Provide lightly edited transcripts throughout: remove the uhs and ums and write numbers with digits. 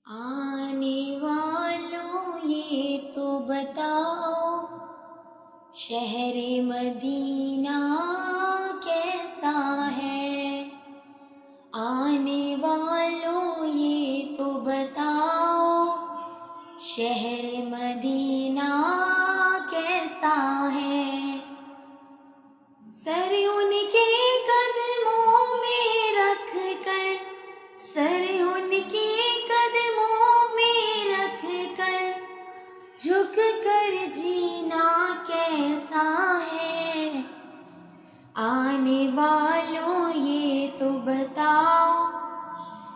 آنے والوں یہ تو بتاؤ شہر مدینہ کیسا ہے؟ آنے والوں یہ تو بتاؤ شہر مدینہ کیسا ہے؟ سر ان کے قدموں میں رکھ کر، سر ان کے قدموں میں رکھ کر جھک کر جینا کیسا ہے؟ آنے والوں یہ تو بتاؤ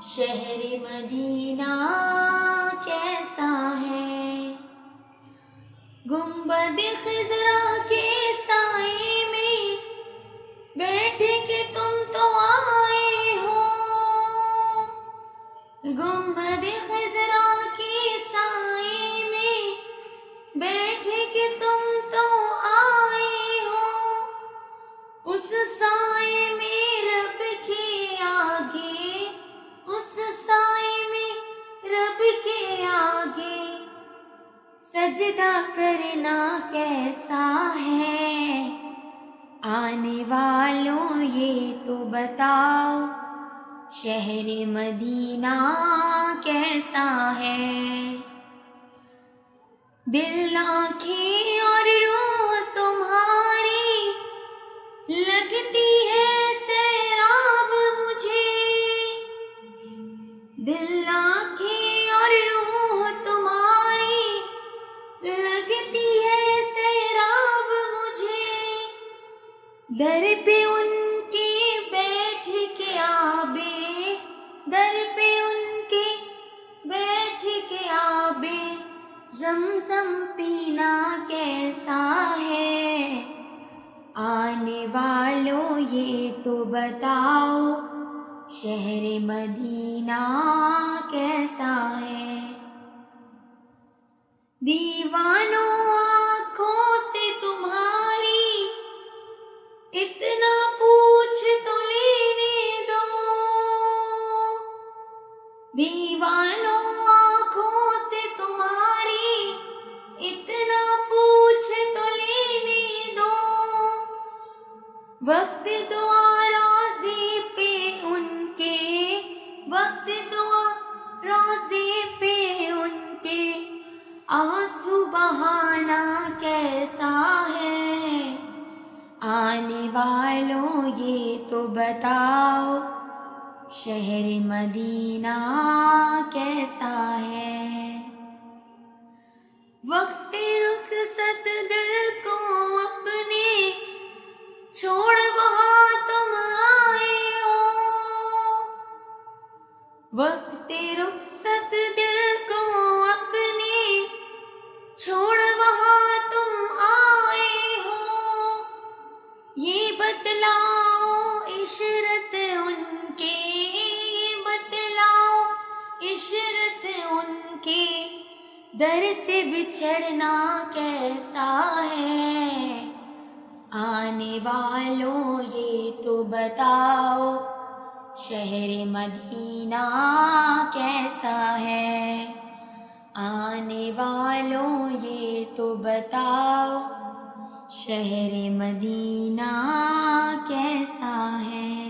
شہر مدینہ کیسا ہے؟ گنبد خضرا کے سائے میں بیٹھ کے تم تو آئے ہو، گنبد خضرا کے سائے میں بیٹھ کے تم تو آئے ہو، اس سائے میں رب کے آگے، اس سائے میں رب کے آگے سجدہ کرنا کیسا ہے؟ آنے والوں یہ تو بتاؤ شہر مدینہ کیسا ہے؟ دل، آنکھیں اور روح تمہاری لگتی ہے سیراب مجھے، دل، آنکھیں اور روح تمہاری لگتی ہے سیراب مجھے، در پہ ان کے بیٹھ کے آبے، در پہ ان کے بیٹھ کے آبے زمزم پینا کیسا ہے؟ آنے والوں یہ تو بتاؤ شہر مدینہ کیسا ہے؟ دیوانوں آنکھوں سے تمہاری اتنا پوچھ تو لینے دو، دیوانوں آنکھوں سے تمہاری اتنا پوچھ تو لینے دو، وقت دعا روزے پہ ان کے، وقت دعا روزے پہ ان کے آنسو بہانا کیسا ہے؟ آنے والوں یہ تو بتاؤ شہر مدینہ کیسا ہے؟ وقت رخصت دل کو اپنے چھوڑ وہاں تم آئے ہو، وقت رخصت دل کو اپنے چھوڑ وہاں تم آئے ہو، یہ بتلاؤ عشرت ان کے، یہ بتلاؤ عشرت ان کے در سے بچھڑنا کیسا ہے؟ آنے والوں یہ تو بتاؤ شہر مدینہ کیسا ہے؟ آنے والوں یہ تو بتاؤ شہر مدینہ کیسا ہے؟